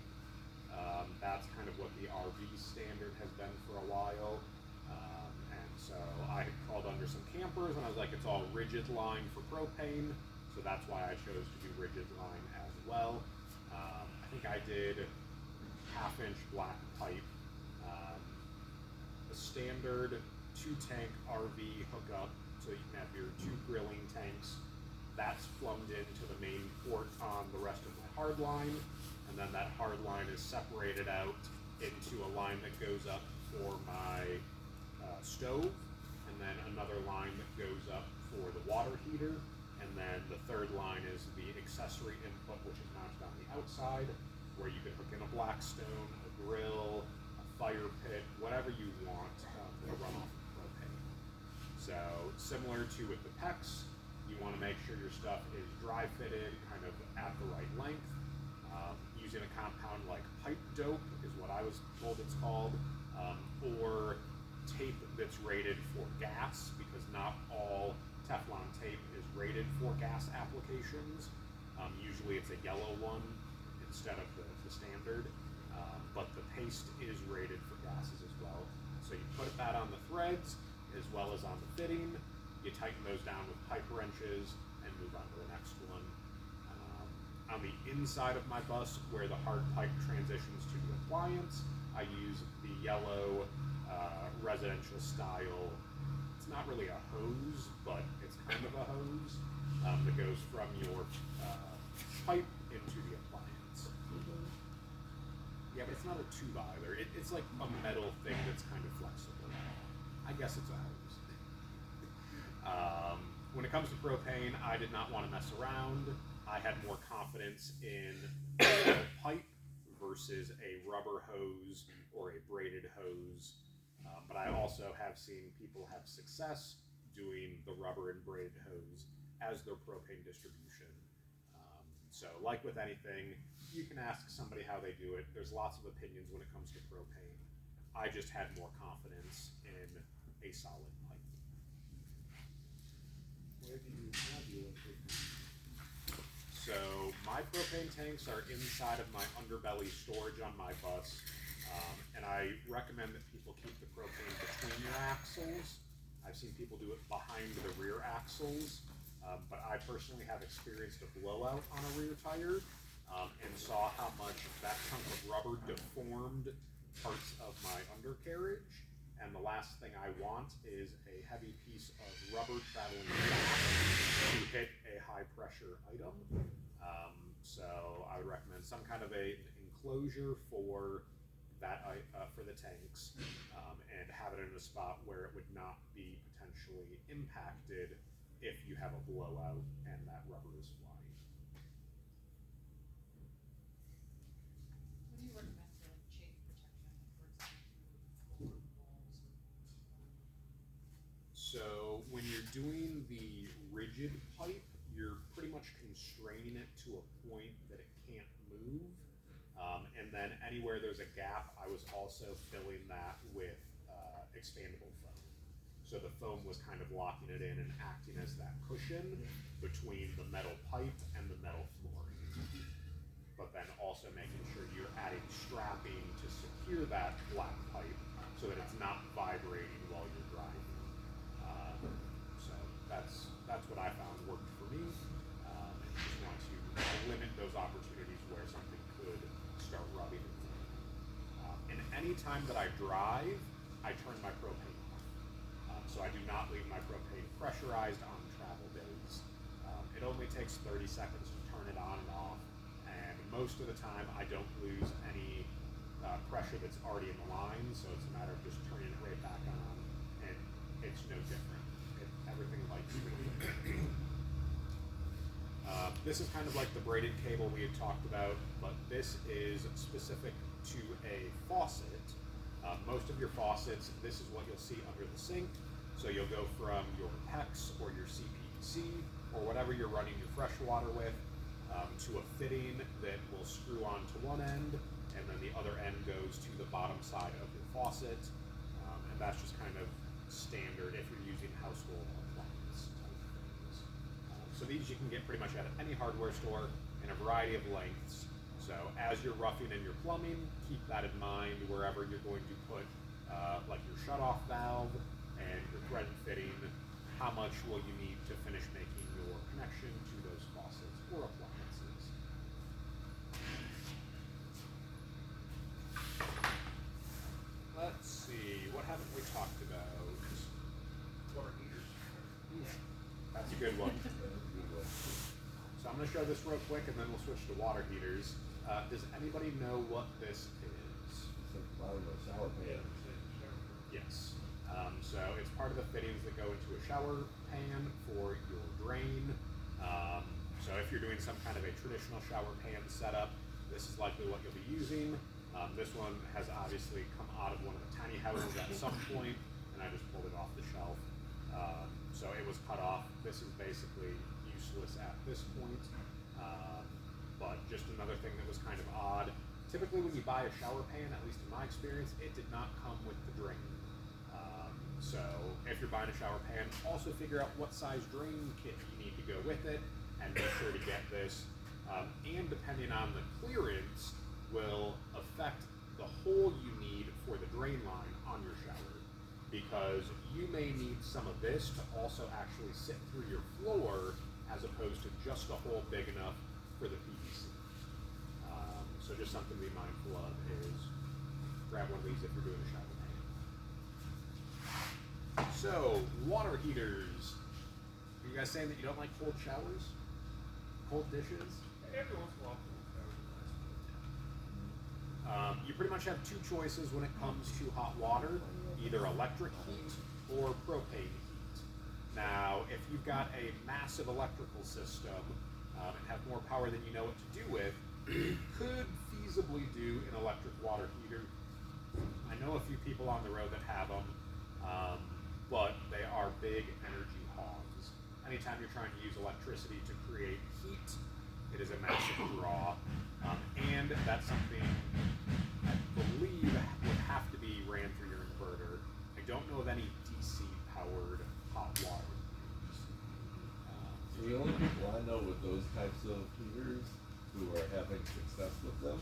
That's kind of what the RV standard has been for a while. And so I had called under some campers and I was like, it's all rigid line for propane. So that's why I chose to do rigid line as well. I think I did 1/2-inch black pipe. The standard 2-tank RV hookup, so you can have your 2 grilling tanks. That's plumbed into the main port on the rest of my hard line, and then that hard line is separated out into a line that goes up for my stove, and then another line that goes up for the water heater, and then the third line is the accessory input, which is mounted on the outside, where you can hook in a Blackstone, a grill, a fire pit, whatever you want to run off of propane. So similar to with the PEX, you want to make sure your stuff is dry fitted, kind of at the right length. Using a compound like pipe dope is what I was told it's called, or tape that's rated for gas, because not all Teflon tape is rated for gas applications. Usually it's a yellow one instead of the standard, but the paste is rated for gases as well. So you put that on the threads as well as on the fitting. You tighten those down with pipe wrenches and move on to the next one. On the inside of my bus, where the hard pipe transitions to the appliance, I use the yellow residential style. It's not really a hose, but it's kind of a hose that goes from your pipe into the appliance. Yeah, but it's not a tube either. It's like a metal thing that's kind of flexible. I guess it's a hose. When it comes to propane, I did not want to mess around. I had more confidence in a pipe versus a rubber hose or a braided hose. But I also have seen people have success doing the rubber and braided hose as their propane distribution. So like with anything, you can ask somebody how they do it. There's lots of opinions when it comes to propane. I just had more confidence in a solid pipe.
Where do you have your propane?
So my propane tanks are inside of my underbelly storage on my bus, and I recommend that people keep the propane between your axles. I've seen people do it behind the rear axles, but I personally have experienced a blowout on a rear tire and saw how much that chunk of rubber deformed parts of my undercarriage. And the last thing I want is a heavy piece of rubber traveling back to hit a high pressure item. So I would recommend some kind of an enclosure for that for the tanks, and have it in a spot where it would not be potentially impacted if you have a blowout and that rubber is flying.
What do you recommend for like chain protection, like for example, floor walls?
So when you're doing the rigid pipe, you're pretty much constraining it to a point that it can't move. And then anywhere there's a gap, I was also filling that with expandable foam. So the foam was kind of locking it in and acting as that cushion between the metal pipe and the metal flooring. But then also making sure you're adding strapping to secure that black pipe so that it's not vibrating while you're driving. So that's what I found worked for me. And you just want to limit those opportunities where something could start rubbing and flamming. And any time that I drive, I turn my propane off. So I do not leave my propane pressurized on travel days. It only takes 30 seconds to turn it on and off, and most of the time I don't lose any pressure that's already in the line, so it's a matter of just turning it right back on, and it's no different. Everything lights really. This is kind of like the braided cable we had talked about, but this is specific to a faucet. Most of your faucets, this is what you'll see under the sink. So you'll go from your PEX or your CPVC or whatever you're running your fresh water with to a fitting that will screw onto one end, and then the other end goes to the bottom side of your faucet. And that's just kind of standard if you're using household appliance type things. So these you can get pretty much at any hardware store in a variety of lengths. So as you're roughing in your plumbing, keep that in mind wherever you're going to put like your shutoff valve and your thread fitting. How much will you need to finish making your connection to those faucets or appliances? Let's see, what haven't we talked about?
Water heaters.
That's a good one. So I'm going to show this real quick and then we'll switch to water heaters. Does anybody know what this is?
It's like the bottom of a shower pan.
Yes. So it's part of the fittings that go into a shower pan for your drain. So if you're doing some kind of a traditional shower pan setup, this is likely what you'll be using. This one has obviously come out of one of the tiny houses at some point, and I just pulled it off the shelf. So it was cut off. This is basically useless at this point. But just another thing that was kind of odd. Typically when you buy a shower pan, at least in my experience, it did not come with the drain. So if you're buying a shower pan, also figure out what size drain kit you need to go with it, and make sure to get this. And depending on the clearance will affect the hole you need for the drain line on your shower, because you may need some of this to also actually sit through your floor as opposed to just a hole big enough for the PVC. So just something to be mindful of is grab one of these if you're doing a shower pan. So, water heaters. Are you guys saying that you don't like cold showers? Cold dishes?
Every once in a while, nice.
You pretty much have two choices when it comes to hot water, either electric heat or propane heat. Now, if you've got a massive electrical system and have more power than you know what to do with, you could feasibly do an electric water heater. I know a few people on the road that have them, but they are big energy hogs. Anytime you're trying to use electricity to create heat, it is a massive draw, and that's something I believe would have to be ran through your inverter. I don't know of any DC-powered hot water heaters.
So the only people I know with those types of heaters who are having success with them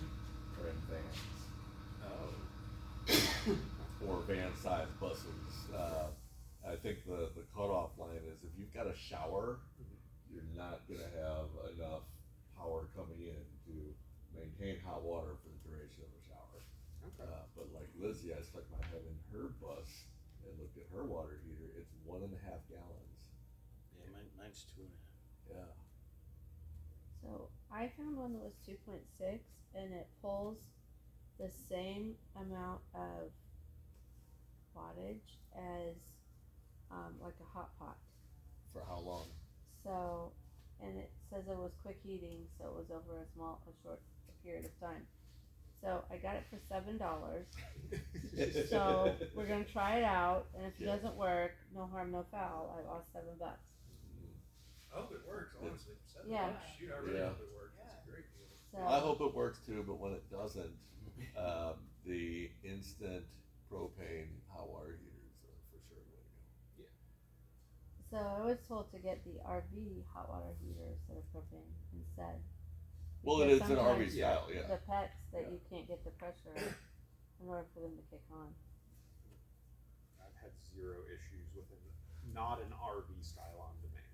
are in vans. Or van-sized buses. I think the cutoff line is if you've got a shower, you're not gonna have enough power coming in to maintain hot water for the duration of a shower.
Okay.
But like Lizzie, I stuck my head in her bus and looked at her water heater. It's 1.5 gallons.
Yeah, mine's 2.5.
Yeah.
So I found one that was 2.6 and it pulls the same amount of wattage as like a hot pot.
For how long?
So, and it says it was quick heating, so it was over a short period of time. So I got it for $7. So we're gonna try it out, and if it
Yeah.
doesn't work, no harm, no foul. I lost $7.
I hope it works, honestly.
Yeah.
Shoot, I really
Yeah.
hope it works. It's a great deal.
So
I hope it works too, but when it doesn't, the instant propane hot water heaters are for sure the way to go.
So I was told to get the RV hot water heater instead of propane instead.
Well, it
Because
is an RV
sometimes
style, yeah.
The pets that
Yeah.
you can't get the pressure in order for them to kick on.
I've had zero issues with not an RV style on demand,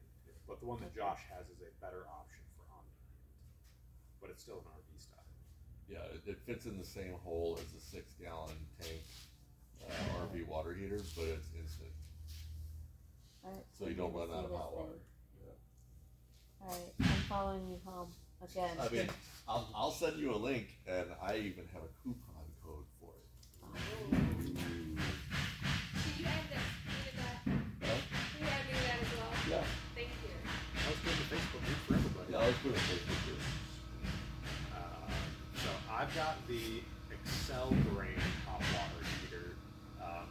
but the one that Josh has is a better option for on demand, but it's still an RV style.
Yeah, it fits in the same hole as a 6-gallon tank RV water heater, but it's instant,
Alright,
so you don't
I'm
run
gonna
out of
see
hot
this
water.
thing. Alright, I'm following you home again.
I mean, I'll send you a link, and I even have a coupon code
the Excel brand hot water heater.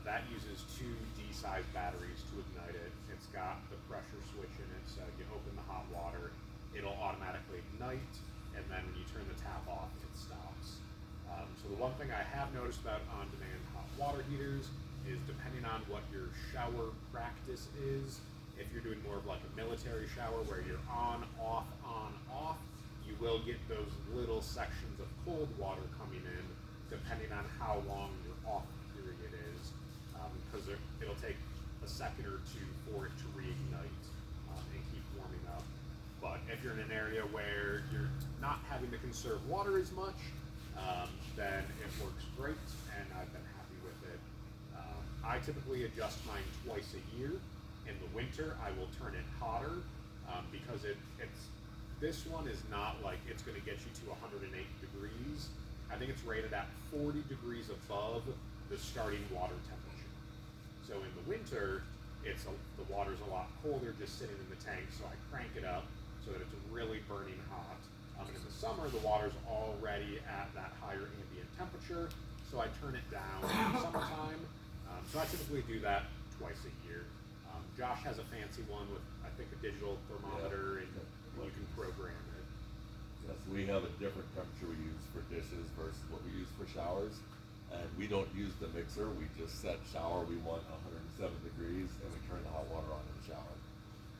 That uses two D-size batteries to ignite it. It's got the pressure switch in it, so you open the hot water, it'll automatically ignite, and then when you turn the tap off, it stops. So the one thing I have noticed about on-demand hot water heaters is depending on what your shower practice is, if you're doing more of like a military shower where you're on, off, you will get those little sections of cold water coming in depending on how long your off period is, because it'll take a second or two for it to reignite and keep warming up. But if you're in an area where you're not having to conserve water as much, then it works great, and I've been happy with it. I typically adjust mine twice a year. In the winter, I will turn it hotter because this one is not like it's going to get you to 108 degrees. I think it's rated at 40 degrees above the starting water temperature. So in the winter, the water's a lot colder just sitting in the tank, so I crank it up so that it's really burning hot. And in the summer, the water's already at that higher ambient temperature, so I turn it down in the summertime. So I typically do that twice a year. Josh has a fancy one with, I think, a digital thermometer, and you can program it.
Yes, we have a different temperature we use for dishes versus what we use for showers. And we don't use the mixer, we just set shower, we want 107 degrees, and we turn the hot water on in the shower.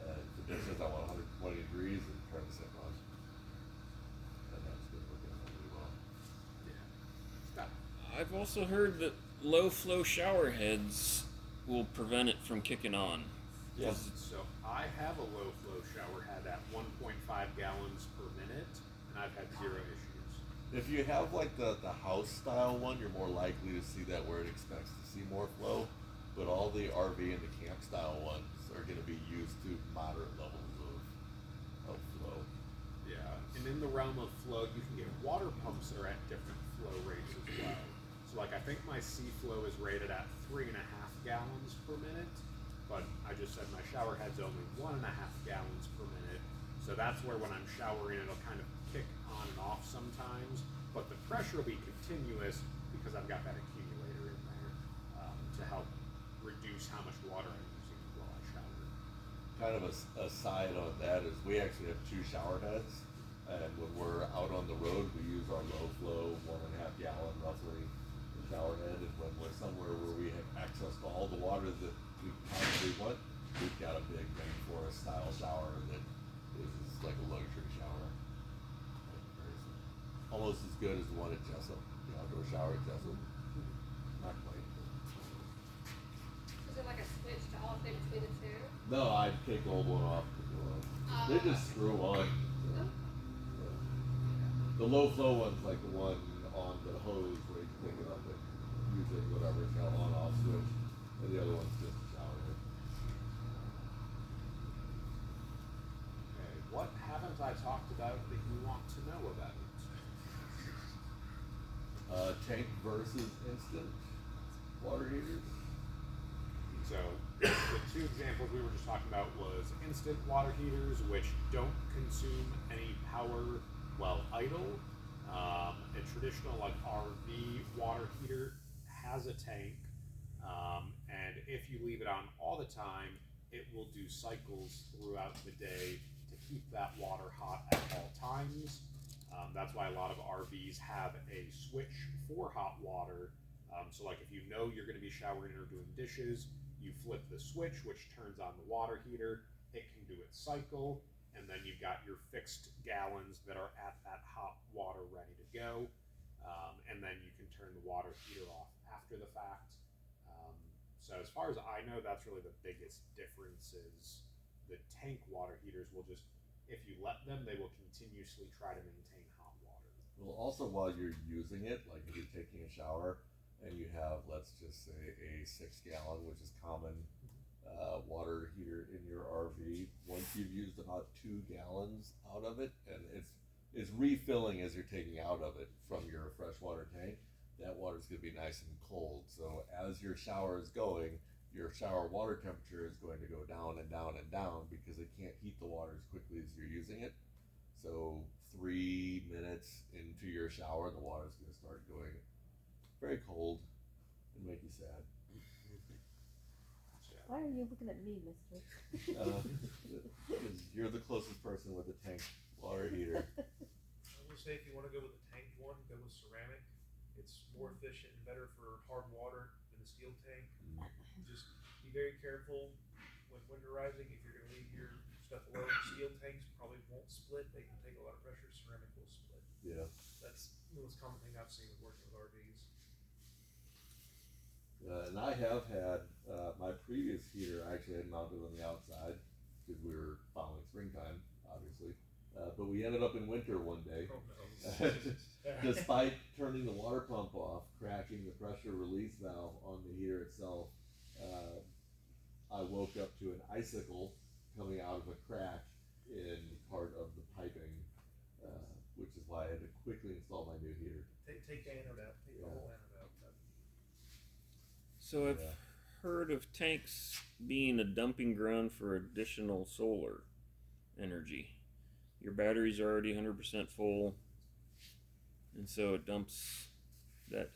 And for dishes, I want 120 degrees and turn the sink on. And that's been working really well.
Yeah. Stop.
I've also heard that low flow shower heads will prevent it from kicking on.
Yes.
So I have a low flow shower head at 1.5 gallons per minute, and I've had zero issues.
If you have like the house style one, you're more likely to see that where it expects to see more flow. But all the RV and the camp style ones are going to be used to moderate levels of flow.
Yeah, and in the realm of flow, you can get water pumps that are at different flow rates as well. So like I think my sea flow is rated at 3.5 gallons per minute, but I just said my shower head's only 1.5 gallons per minute. So that's where when I'm showering, it'll kind of kick on and off sometimes, but the pressure will be continuous because I've got that accumulator in there to help reduce how much water I'm using while I shower.
Kind of a side on that is we actually have two shower heads, and when we're out on the road, we use our low flow 1.5 gallon roughly shower head, and when we're somewhere where we have access to all the water that we possibly want, we've got a big rainforest style shower that is like a luxury shower. Almost as good as the one at Jessup, the outdoor shower at Jessup. Not quite.
Is it like a switch to alternate between the two?
No, I take the old one off. They just screw on. So, yeah. The low flow one's like the one on the hose where you pick it up and use it, whatever, it's got an on-off switch. And the other one's just a shower head.
Okay, what haven't I talked about that you want to know about?
Tank versus instant water heaters.
So the two examples we were just talking about was instant water heaters, which don't consume any power while idle. A traditional like RV water heater has a tank, and if you leave it on all the time, it will do cycles throughout the day to keep that water hot at all times. That's why a lot of RVs have a switch for hot water. So like if you know you're going to be showering or doing dishes, you flip the switch, which turns on the water heater. It can do its cycle, and then you've got your fixed gallons that are at that hot water ready to go. And then you can turn the water heater off after the fact. So as far as I know, that's really the biggest difference is the tank water heaters will just, if you let them, they will continuously try to maintain hot water.
Well, also while you're using it, like if you're taking a shower and you have, let's just say, a 6 gallon, which is common water heater in your RV, once you've used about 2 gallons out of it, and it's refilling as you're taking out of it from your freshwater tank, that water's going to be nice and cold. So as your shower is going, your shower water temperature is going to go down and down and down because it can't heat the water as quickly as you're using it. So 3 minutes into your shower, the water's gonna start going very cold and make you sad.
Why are you looking at me, mister?
Because you're the closest person with a tank water heater.
I will say if you want to go with the tanked one, go with ceramic. It's more efficient and better for hard water than the steel tank. Just be very careful when winterizing. If you're going to leave your stuff alone, steel tanks probably won't split. They can take a lot of pressure. Ceramic will split.
Yeah.
That's the most common thing I've seen with working with RVs.
And I have had my previous heater. I actually had mounted on the outside because we were following springtime, obviously. But we ended up in winter one day.
Oh no.
Despite turning the water pump off, cracking the pressure release valve on the heater itself, I woke up to an icicle coming out of a crack in part of the piping, which is why I had to quickly install my new heater.
Take the anode out. Take the whole anode out.
So I've heard of tanks being a dumping ground for additional solar energy. Your batteries are already 100% full, and so it dumps that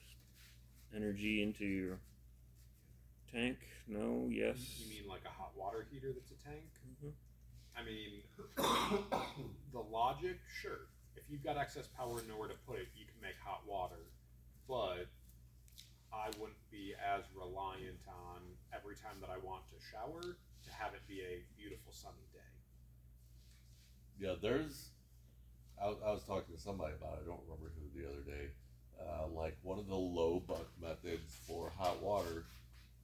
energy into your tank. No, yes.
You mean like a hot water heater that's a tank?
Mm-hmm.
I mean, the logic, sure. If you've got excess power and nowhere to put it, you can make hot water, but I wouldn't be as reliant on every time that I want to shower to have it be a beautiful sunny day.
Yeah, I was talking to somebody about it, I don't remember who the other day. Like one of the low buck methods for hot water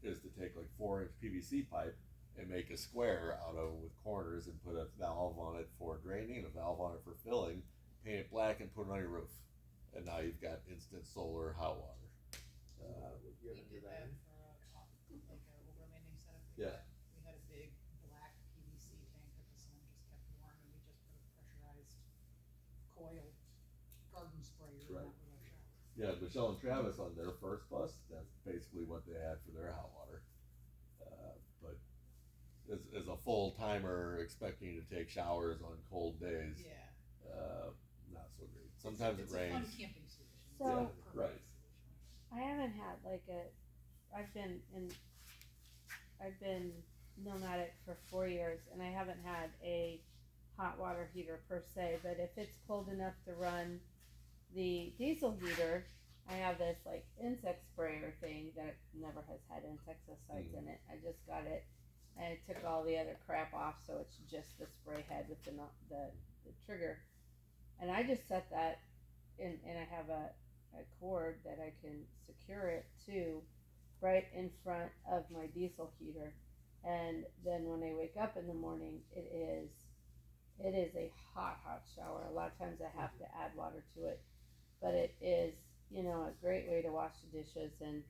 is to take like 4-inch PVC pipe and make a square out of with corners and put a valve on it for draining, a valve on it for filling, paint it black and put it on your roof. And now you've got instant solar hot water.
We did that for like a overlanding setup.
Yeah.
We had a big black PVC tank that the sun just kept warm, and we just put a pressurized coil garden sprayer in that with our shower.
Yeah, Michelle and Travis on their first bus, that's basically what they had for their hot water. But as a full timer expecting to take showers on cold days,
Yeah.
not so great. Sometimes
it's
it rains.
a fun camping solution.
So-
Yeah,
It's not a
right.
perfect solution.
I haven't had I've been nomadic for 4 years, and I haven't had a hot water heater per se, but if it's cold enough to run the diesel heater, I have this like insect sprayer thing that never has had insecticides in it. I just got it, and I took all the other crap off, so it's just the spray head with the trigger, and I just set that in, and I have a cord that I can secure it to right in front of my diesel heater, and then when I wake up in the morning, it is a hot shower. A lot of times I have to add water to it, but it is, a great way to wash the dishes and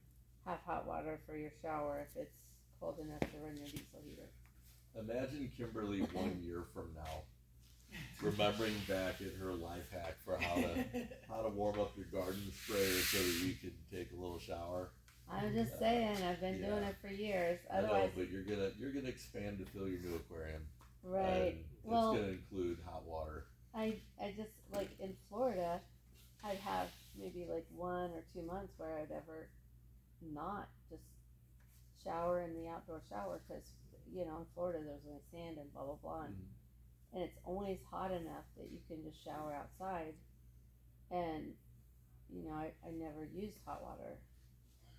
have hot water for your shower if it's cold enough to run your diesel heater.
Imagine Kimberly 1 year from now, remembering back at her life hack for how to warm up your garden sprayer so that you can take a little shower.
I'm just saying, I've been doing it for years.
I know,
Otherwise,
but you're gonna expand to fill your new aquarium.
right?
And
Well,
it's gonna include hot water.
I just like in Florida, I'd have maybe like 1 or 2 months where I'd ever not just shower in the outdoor shower because in Florida there's only sand and blah blah blah, and it's always hot enough that you can just shower outside, and I never used hot water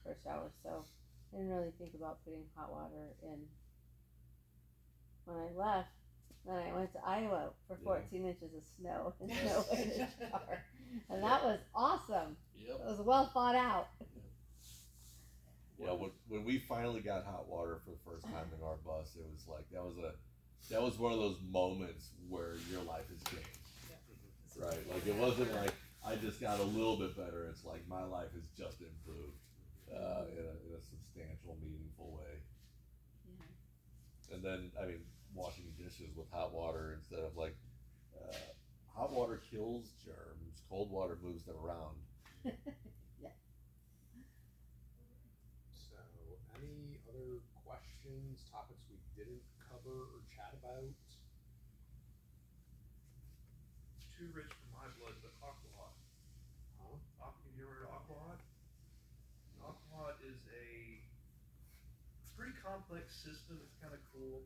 for a shower, so I didn't really think about putting hot water in. When I left, then I went to Iowa for 14 inches of snow and no way to shower. And that was awesome.
Yep.
It was well thought out.
Yeah, when we finally got hot water for the first time in our bus, it was like that was one of those moments where your life has changed.
Yeah.
Right? Like it wasn't like I just got a little bit better. It's like my life has just improved in a substantial, meaningful way.
Yeah.
And then, I mean, washing dishes with hot water instead of like, hot water kills germs, cold water moves them around.
Yeah.
So, any other questions, topics we didn't cover or chat about?
Too rich for my pretty complex system. It's kind of cool.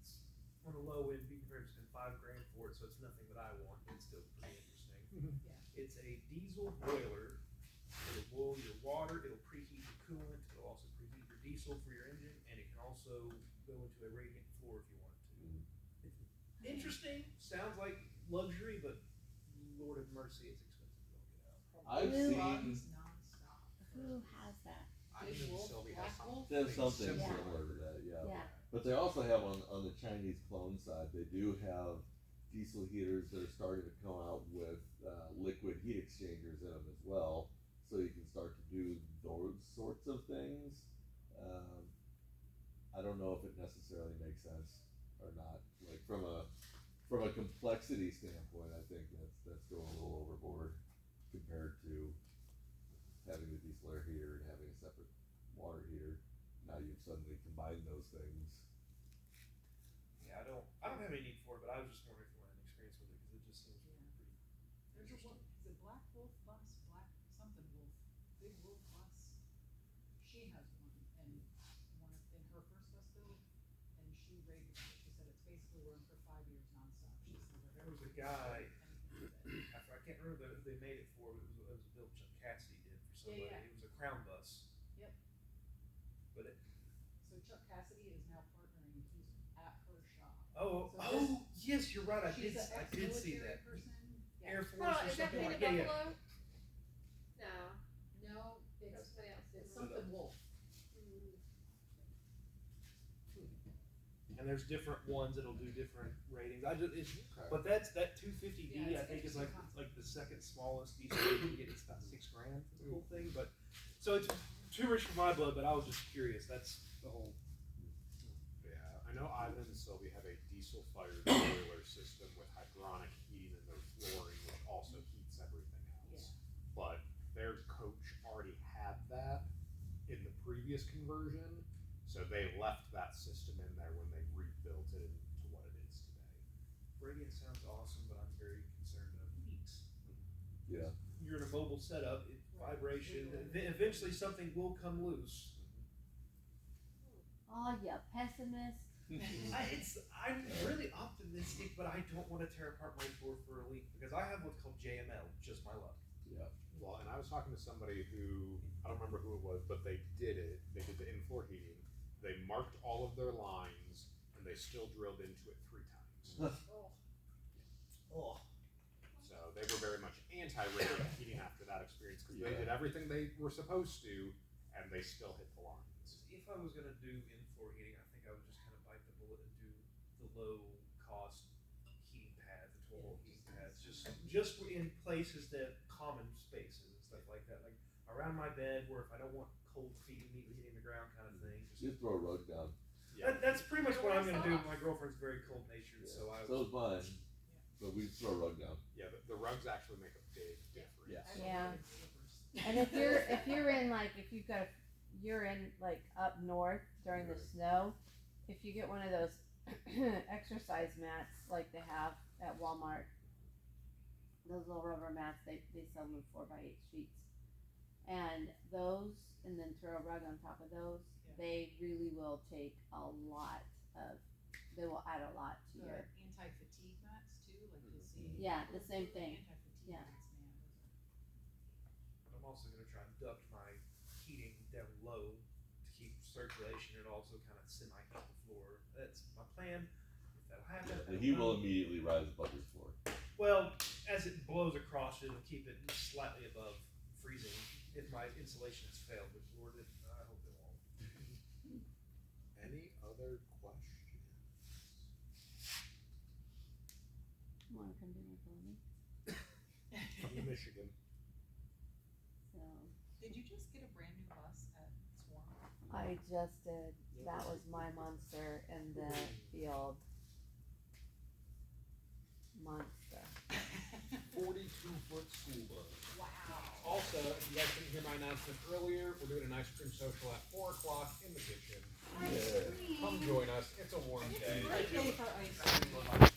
It's on the low end. Be prepared to spend $5,000 for it, so it's nothing that I want. But it's still pretty interesting.
Yeah.
It's a diesel boiler. It'll boil your water. It'll preheat your coolant. It'll also preheat your diesel for your engine, and it can also go into a radiant floor if you want to. It's interesting. Sounds like luxury, but Lord of mercy, it's expensive to get out.
I've
Who
seen
Runs nonstop.
Who has that?
I
Big
think
Wolf,
Sylvie
Black
has
Wolf?
there's something
Yeah.
similar to that, yeah.
Yeah.
But they also have on the Chinese clone side, they do have diesel heaters that are starting to come out with liquid heat exchangers in them as well, so you can start to do those sorts of things. I don't know if it necessarily makes sense or not. Like from a complexity standpoint, I think that's going a little overboard compared to having the diesel air heater and having a separate water heater. Now you've suddenly combined those things.
Yeah, I don't have any need for it, but I was just wondering if you wanted an experience with it because it just seems pretty
There's a one, is it Black Wolf bus? Black something wolf. Big Wolf bus. She has one, and in her first bus build, and she rated it. She said it's basically run for 5 years nonstop. She's never
There was a guy,
anything with it.
I can't remember who they made it for, but it was a build Chuck Cassidy did for somebody.
Yeah.
It was a Crown bus.
Yep.
But it,
So Chuck Cassidy is now partnering. He's at her shop.
oh, yes, you're right. I
She's
did
an
see
ex-military
that.
person. Yeah.
Air Force or
Is that
something
Beta
like that. Yeah,
Buffalo? No.
No,
That's
it's
somebody else.
it's something wolf.
And there's different ones that'll do different ratings.
Okay.
But that 250D
Yeah,
I
it's
think is
interesting
like
concept.
the second smallest diesel you can get. It's about $6,000 for the whole thing. But so it's too rich for my blood. But I was just curious. That's the whole.
Yeah, I know Ivan and Sylvie have a diesel-fired boiler system with hydronic heating in their flooring, which also heats everything else. But their coach already had that in the previous conversion, so they left that system in there when they rebuilt it into what it is today.
Radiant sounds awesome, but I'm very concerned of leaks.
Yeah.
You're in a mobile setup, vibration, eventually something will come loose.
Oh, you pessimist.
I'm really optimistic, but I don't want to tear apart my floor for a leak because I have what's called JML, just my luck.
Yeah.
Well, and I was talking to somebody who, I don't remember who it was, but they did it. They did the in-floor heating. They marked all of their lines, and they still drilled into it 3 times.
Oh.
So they were very much anti-radiant heating after that experience because they did everything they were supposed to, and they still hit the lines.
If I was gonna do in-floor heating, I think I would just kind of bite the bullet and do the low-cost heating pads, the 12-volt heating pads, just in places that common spaces and stuff like that, like around my bed, where if I don't want cold feet immediately hitting the ground, kind of thing.
Just throw a rug down.
That's pretty much what I'm gonna do. My girlfriend's very cold-natured, so I.
So is mine. But we throw a rug down.
Yeah, the rugs actually make a big difference.
Yes.
Yeah.
Slippers.
And if you're in like you're in like up north during the snow, if you get one of those exercise mats like they have at Walmart, those little rubber mats, they sell them 4x8 sheets, and those, and then throw a rug on top of those, they really will take a lot of. They will add a lot to
The
your.
anti-fatigue mats too, like you'll see.
Yeah, the same thing.
Anti-fatigue
Yeah.
mats, man, those are.
I'm also gonna try and duct my heating down low to keep circulation and also kind of semi-heat the floor. That's my plan. If that'll happen. I
And
don't
he
know.
will immediately rise above your floor.
Well, as it blows across, it'll keep it slightly above freezing if my insulation has failed, which Lord, I hope it won't.
Any other questions?
Want to come to my building?
From Michigan.
So
Did you just get a brand new bus at Swarm?
I just did. That was my monster in the field. Monster.
42-foot school bus.
Wow.
Also, if you guys didn't hear my announcement earlier, we're doing an ice cream social at 4 o'clock in the kitchen. Come join us. It's a warm day.
It's a great day for ice cream.